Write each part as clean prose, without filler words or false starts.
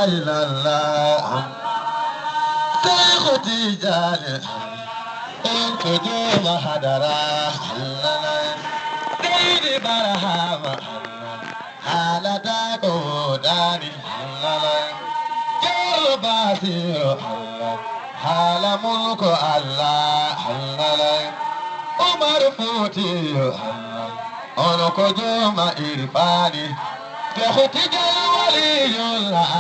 illallah. Sheikh Tijani Kujuma Hadara Dini Barahama Halata Kodani Jero Basiru Hala Mulku Allah Umar Futiyu Ono Kujuma Irfani Sheikh Tijani Waliyullah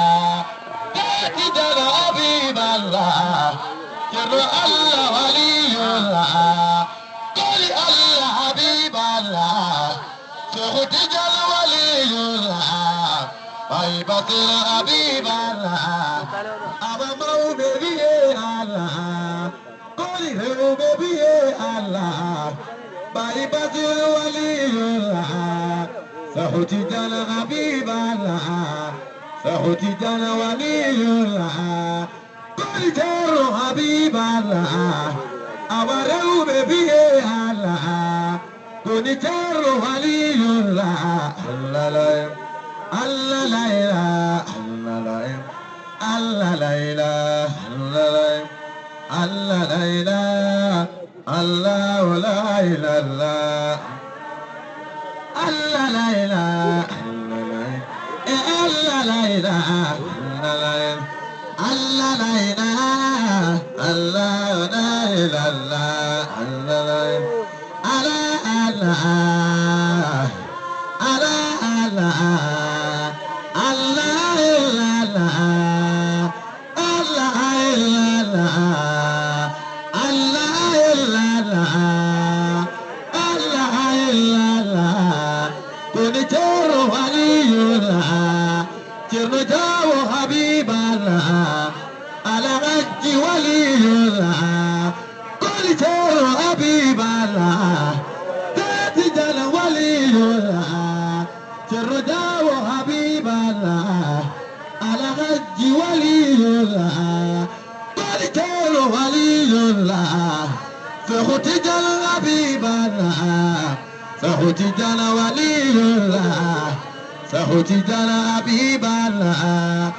Tijani Habib Allah Jero Allah Waliyullah Kali Allah Habib Allah Sheikh Tijani Waliyullah Bhai Basir Habib Allah Aba Mawbebi Allah Kali Mawbebi Allah Bhai Basir Waliyullah Sheikh Tijani Habib Allah Sheikh Tijani Waliyullah Kali Jaro Habib Allah Abareu Bebi Allah Kuni Jaro Waliyullah Allah la ilaha Allah la ilaha Allah la ilaha Allah la ilaha Allah la ilaha Allah la ilaha Allah la ilaha Allah la ilaha Habib Allah ala Hajji Waliyullah Kuli Jaro Habib Allah Tijani Waliyullah Jaro Jawo Habib Allah ala Hajji Waliyullah Kuli Jaro Waliyullah Sheikh Tijani Habib Allah Sheikh Tijani Waliyullah Sheikh Tijani Habib Allah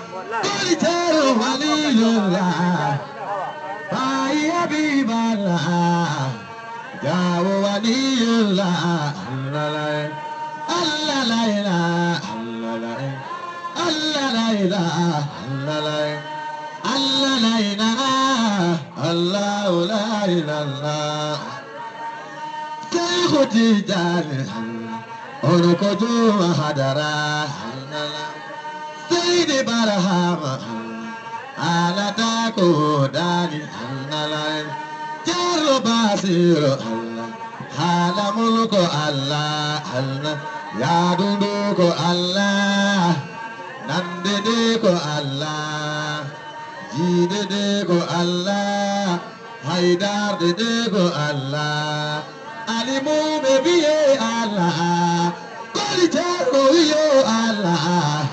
Kuli Jaro Waliyullah Bhai Habib Allah Jawo Waliyullah Allah la ilaha Allah la ilaha Allah la ilaha Allah la ilaha Sheikh Tijani Ono Kujuma Hadara Sayyidi Barahama Halata Kodani Jero Basiru Hala Mulku Allah Yadundu ko Allah Nandede ko Allah Jidede ko Allah Haidar dede ko Allah Alimu bebiye Allah Koli Jaro yo Allah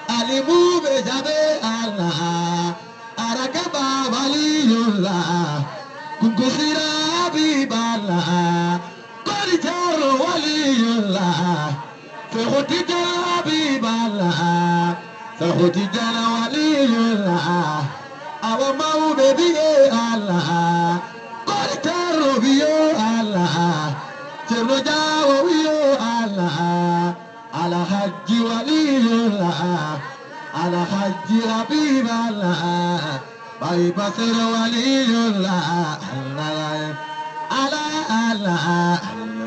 Alimu bejabe Allah Arakaba Waliyullah Kunkusira Habib Allah Koli Jaro Waliyullah Sheikh Tijani Habib Allah Sheikh Tijani Waliyullah Awa Mawbebi Allah Koli Jaro biyo Allah Jero Jawo biyo Allah ala Hajji Waliyullah ala Hajji Habib Allah Bhai Basir Waliyullah ala Allah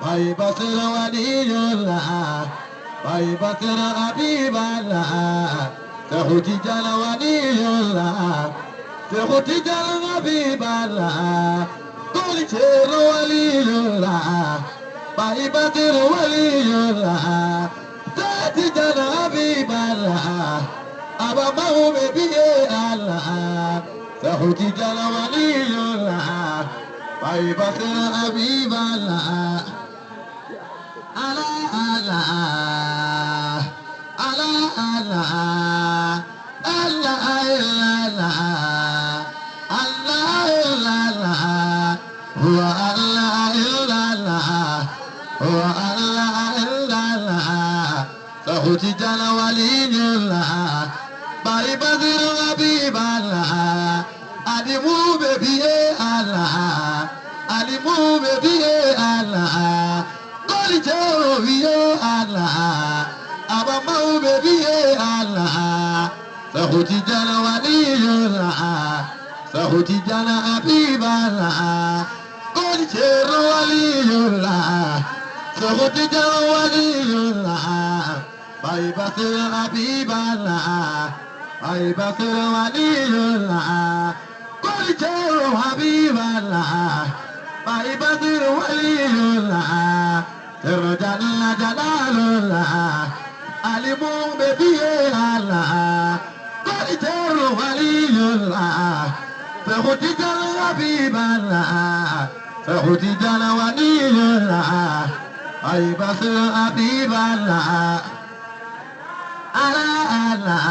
Bhai Basir Waliyullah Bhai Basir Habib Allah Sheikh Tijani Waliyullah Sheikh Tijani Habib Allah Kuli Jaro Waliyullah Bhai Basir Waliyullah Sheikh Tijani Habib Allah Aba Mawbebi Allah Sheikh Tijani Waliyullah Bhai Basir Habib Allah Allah سخوتي جانا ولي الله باي بدر حبيب الله ألمو ببي الله ألمو ببي الله قولي جاوبي الله أبا مو ببي الله سخوتي جانا ولي الله سخوتي جانا حبيب الله قولي جاوبي ولي الله سخوتي جانا ولي الله باي بصير حبيب الله باي بصير ولي الله قولي جاوبي حبيب الله باي بصير ولي الله ترجع جلال الله ألمو ببي الله قولي جاوبي ولي الله سخوتي جانا حبيب الله سخوتي جانا ولي الله أي بصير حبيب الله على الله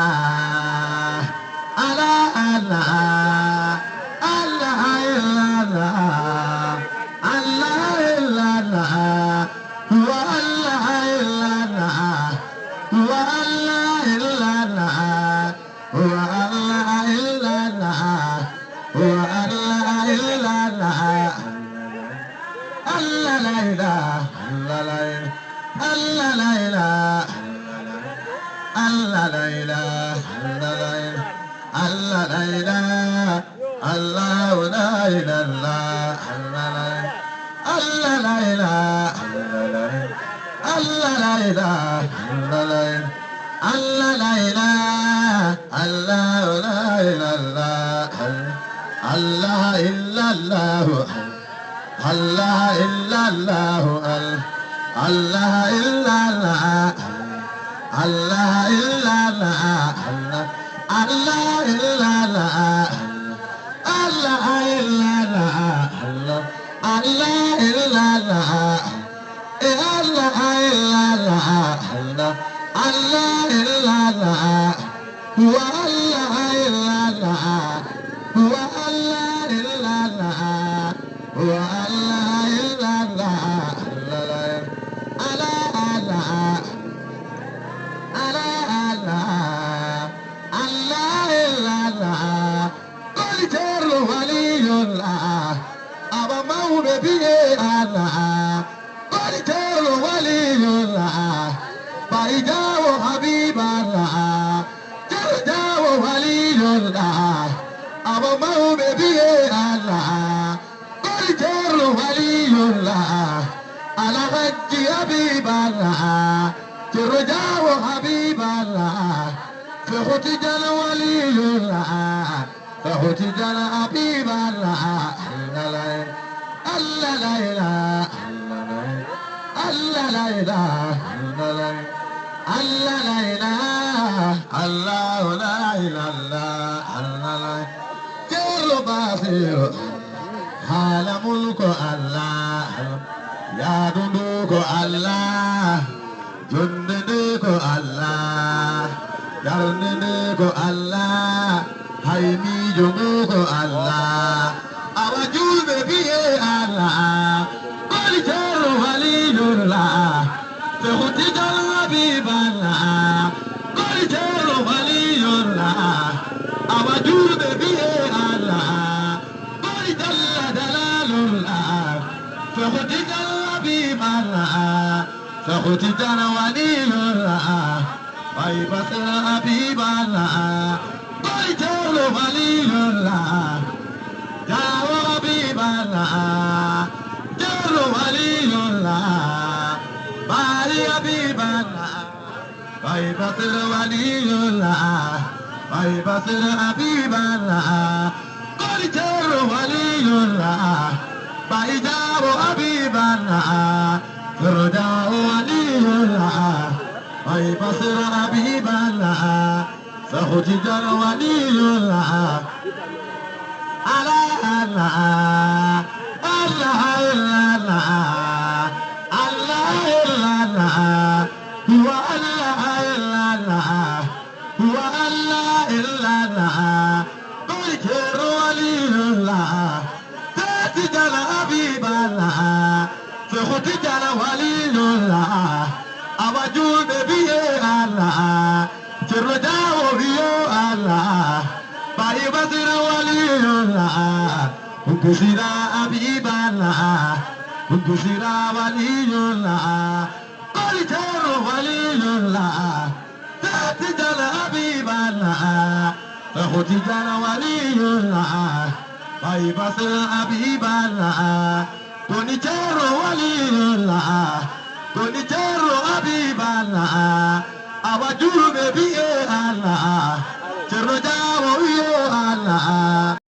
على الله الله إلا الله الله إلا الله هو الله إلا الله هو الله إلا الله هو الله إلا الله هو الله إلا الله الله لا إله الله لا إله الله لا إله الله لا إله الله لا إله الله لا إله الله لا إله الله لا إله الله لا إله الله لا إله الله إلا الله الله إلا الله الله إلا الله الله إلا الله الله إلا الله الله إلا الله الله إلا الله الله إلا الله الله إلا الله هو الله إلا الله هو الله إلا الله هو الله إلا الله الله الله الله إلا الله قل جر ولي الله أبا مو ببي الله قل جر ولي الله بايجاو حبيب الله جرجاو ولي الله أبا مو ببي الله قل جر ولي الله على حج حبيب الله ترجع حبيب الله فختجل ولي الله فختجل حبيب الله الله لا إله الله لا إله الله لا إله الله لا إله الله جل باصير حال ملك الله يا دندوك الله جندنيكو الله يرنيكو الله هايمي جموكو الله أوجود بيه الله قل جر ولي الله فختي جل حبيب الله قل جر ولي الله أوجود بيه الله قل جل جلال الله فختي جل حبيب الله سخوتي جانا ولي الله باي بصير حبيب الله باي جل ولي الله جاو حبيب الله جل ولي الله باي حبيب الله باي بصير ولي الله باي بصير حبيب الله باي جل ولي الله باي جاو حبيب الله ترجع ولي الله أي بصير حبيب الله سخوتي جل ولي الله على الله الله إلا الله الله إلا الله هو الله إلا الله هو الله إلا الله بشر ولي الله تاتي جل حبيب الله سخوتي جل ولي الله awaju baby Allah Cerro jawo biyo Allah Bayi basira waliyullah Ugusira abiballah Ugusira waliyullah Koli cerro waliyullah Tati jala abiballah Khoti jala waliyullah Bayi basira abiballah Koni cerro waliyullah Koni cerro abiballah Awaju baby Allah Cerro jawo biyo Allah